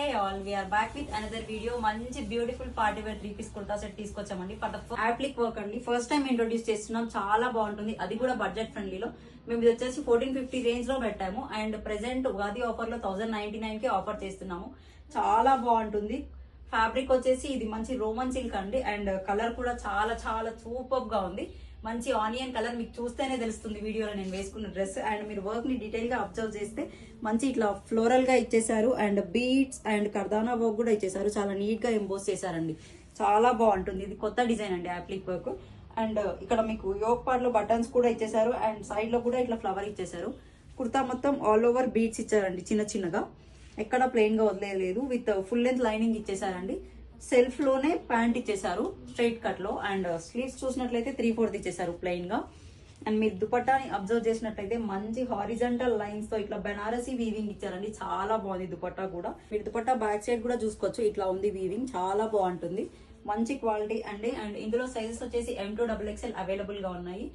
Hey all we're back with another video. మంచి beautiful party wear 3-piece kurta set తీసుకొచ్చామండి. For the applique work అండి, first time introduce చేస్తున్నాం. చాలా బాగుంటుంది, అది కూడా బడ్జెట్ ఫ్రెండ్లీలో. మేము ఇది వచ్చేసి 1450 రేంజ్ లో పెట్టాము అండ్ ప్రెసెంట్ ఉగాది ఆఫర్ లో 1099 కి ఆఫర్ చేస్తున్నాము. చాలా బాగుంటుంది. ఫ్యాబ్రిక్ వచ్చేసి ఇది మంచి రోమన్ సిల్క్ అండి అండ్ కలర్ కూడా చాలా చాలా సూపర్ గా ఉంది. మంచి ఆనియన్ కలర్, మీకు చూస్తేనే తెలుస్తుంది వీడియోలో నేను వేసుకున్న డ్రెస్. అండ్ మీరు వర్క్ ని డీటెయిల్ గా అబ్జర్వ్ చేస్తే మంచి ఇట్లా ఫ్లోరల్ గా ఇచ్చేసారు అండ్ బీడ్స్ అండ్ కర్దానా వర్క్ కూడా ఇచ్చేసారు. చాలా నీట్ గా ఎంబోస్ చేశారండి, చాలా బాగుంటుంది. ఇది కొత్త డిజైన్ అండి యాప్లిక్ వర్క్. అండ్ ఇక్కడ మీకు యోక్ పార్ట్ లో బటన్స్ కూడా ఇచ్చేసారు అండ్ సైడ్ లో కూడా ఇట్లా ఫ్లవర్ ఇచ్చేసారు. కుర్తా మొత్తం ఆల్ ఓవర్ బీడ్స్ ఇచ్చారండి చిన్న చిన్నగా, ఎక్కడ ప్లెయిన్ గా వదిలేదు. విత్ ఫుల్ లెంత్ లైనింగ్ ఇచ్చేసారండి. సెల్ఫ్ లోనే ప్యాంట్ ఇచ్చేసారు స్ట్రైట్ కట్ లో అండ్ స్లీవ్స్ చూసినట్లయితే 3/4 ఇచ్చేసారు ప్లెయిన్ గా. అండ్ మీరు దుపట్టాని అబ్జర్వ్ చేసినట్లయితే మంచి హారిజంటల్ లైన్స్ తో ఇట్లా బెనారసీ వీవింగ్ ఇచ్చారండి. చాలా బాగుంది దుపట్టా కూడా. మీరు దుపట్టా బ్యాక్ సైడ్ కూడా చూసుకోవచ్చు, ఇట్లా ఉంది వీవింగ్, చాలా బాగుంటుంది. మంచి క్వాలిటీ అండి. అండ్ ఇందులో సైజెస్ వచ్చేసి M2 XXL అవైలబుల్ గా ఉన్నాయి.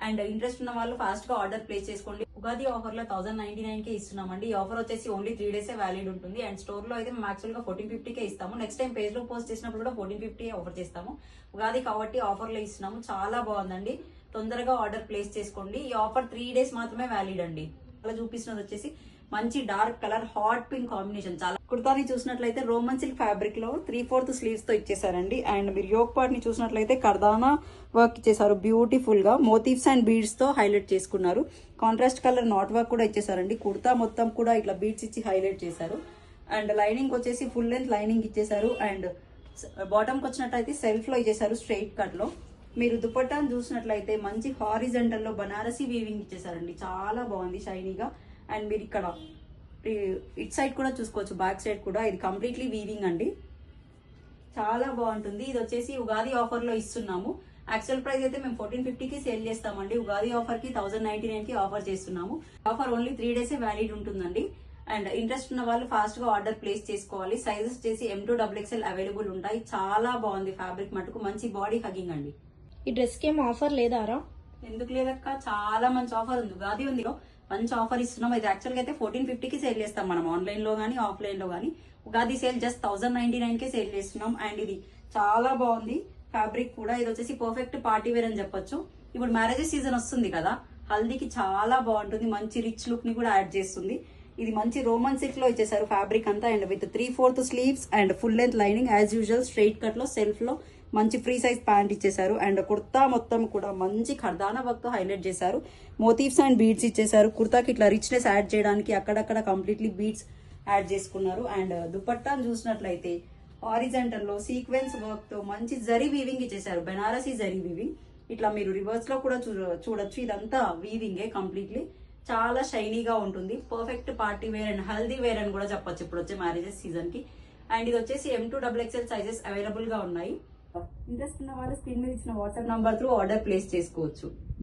అండ్ ఇంట్రెస్ట్ ఉన్న వాళ్ళు ఫాస్ట్ గా ఆర్డర్ ప్లేస్ చేసుకోండి. ఉగాది ఆఫర్ లో 1099 కే ఇస్తున్నామండి. ఈ ఆఫర్ వచ్చేసి ఓన్లీ 3 డేస్ వ్యాలిడ్ ఉంటుంది. అండ్ స్టోర్ లో అయితే మేము యాక్చువల్ గా 1450 కే ఇస్తాము. నెక్స్ట్ టైం పేజ్ లో పోస్ట్ చేసినప్పుడు కూడా 1450 ఆఫర్ చేస్తాము. ఉగాది కాబట్టి ఆఫర్ లో ఇస్తున్నాము. చాలా బాగుందండి, తొందరగా ఆర్డర్ ప్లేస్ చేసుకోండి. ఈ ఆఫర్ 3 డేస్ మాత్రమే వ్యాలిడ్ అండి. అలా చూపిస్తున్నది వచ్చేసి మంచి dark colour hot pink combination. చాలా కుర్తాని చూసినట్లయితే రోమన్ సిల్క్ ఫ్యాబ్రిక్ లో 3/4 స్లీవ్స్ తో ఇచ్చేసారండి. అండ్ మీరు యోక్ పార్ట్ ని చూసినట్లయితే కర్దానా వర్క్ ఇచ్చేసారు బ్యూటిఫుల్ గా. మోటివ్స్ అండ్ బీడ్స్ తో హైలైట్ చేసుకున్నారు. కాంట్రాస్ట్ కలర్ నాట్ వర్క్ కూడా ఇచ్చేసారండి. కుర్తా మొత్తం కూడా ఇట్లా బీడ్స్ ఇచ్చి హైలైట్ చేశారు. అండ్ లైనింగ్ వచ్చేసి ఫుల్ లెంత్ లైనింగ్ ఇచ్చేసారు. అండ్ బాటమ్ కి వచ్చినట్లయితే సెల్ఫ్ లో ఇచ్చేసారు స్ట్రైట్ కట్ లో. మీరు దుపట్టాను చూసినట్లయితే మంచి హారిజంటల్ లో బనారసీ వీవింగ్ ఇచ్చేసారండి. చాలా బాగుంది షైనీగా. అండ్ మీరు ఇక్కడ ఇట్ సైడ్ కూడా చూసుకోవచ్చు, బ్యాక్ సైడ్ కూడా ఇది కంప్లీట్లీ వీవింగ్ అండి. చాలా బాగుంటుంది. ఇది వచ్చేసి ఉగాది ఆఫర్ లో ఇస్తున్నాము. యాక్చువల్ ప్రైస్ అయితే మేము 1450 కి సేల్ చేస్తామండి. ఉగాది ఆఫర్ కి 1099 కి ఆఫర్ చేస్తున్నాము. ఆఫర్ ఓన్లీ 3 డేస్ వ్యాలిడ్ ఉంటుందండి. అండ్ ఇంట్రెస్ట్ ఉన్న వాళ్ళు ఫాస్ట్ గా ఆర్డర్ ప్లేస్ చేసుకోవాలి. సైజెస్ వచ్చేసి M2 XXL అవైలబుల్ ఉంటాయి. చాలా బాగుంది ఫ్యాబ్రిక్ మటుకు, మంచి బాడీ హగింగ్ అండి. ఈ డ్రెస్ కి ఏం ఆఫర్ లేదారా? ఎందుకు లేదక్క, చాలా మంచి ఆఫర్ ఉంది. ఉగాది ఉంది, మంచి ఆఫర్ ఇస్తున్నాం. ఇది యాక్చువల్ గా అయితే 1450 కి సేల్ చేస్తాం మనం, ఆన్లైన్ లో గానీ ఆఫ్లైన్ లో గానీ. ఉగాది సేల్ జస్ట్ 1099 కే సేల్ చేస్తున్నాం. అండ్ ఇది చాలా బాగుంది ఫ్యాబ్రిక్ కూడా. ఇది వచ్చేసి పర్ఫెక్ట్ పార్టీ వేర్ అని చెప్పొచ్చు. ఇప్పుడు మ్యారేజెస్ సీజన్ వస్తుంది కదా, హల్దీకి చాలా బాగుంటుంది. మంచి రిచ్ లుక్ ని కూడా యాడ్ చేస్తుంది. ఇది మంచి రోమన్ సిల్క్ లో ఇచ్చేసారు ఫ్యాబ్రిక్ అంతా. And with 3/4 sleeves and full length lining as usual straight cut లో సెల్ఫ్ లో మంచి ఫ్రీ సైజ్ ప్యాంట్ ఇచ్చేసారు. అండ్ కుర్తా మొత్తం కూడా మంచి ఖర్దానా వర్క్ తో హైలైట్ చేశారు. మోటివ్స్ అండ్ బీడ్స్ ఇచ్చేసారు. కుర్తాకి ఇట్లా రిచ్నెస్ యాడ్ చేయడానికి అక్కడక్కడ కంప్లీట్లీ బీడ్స్ యాడ్ చేసుకున్నారు. అండ్ దుపట్టాను చూసినట్లయితే హారిజంటల్ లో సీక్వెన్స్ వర్క్ తో మంచి జరీ వీవింగ్ ఇచ్చేసారు, బెనారసీ జరీ వీవింగ్. ఇట్లా మీరు రివర్స్ లో కూడా చూడొచ్చు, ఇదంతా వీవింగే కంప్లీట్లీ. చాలా షైనీగా ఉంటుంది. Perfect party wear and healthy wear అని కూడా చెప్పొచ్చు ఇప్పుడు వచ్చే మ్యారేజెస్ సీజన్ కి. అండ్ ఇది వచ్చేసి M2 XXL సైజెస్ అవైలబుల్ గా ఉన్నాయి. ఇంట్రెస్ట్ ఉన్న వాళ్ళు స్క్రీన్ మీద ఇచ్చిన WhatsApp number through order place చేసుకోవచ్చు.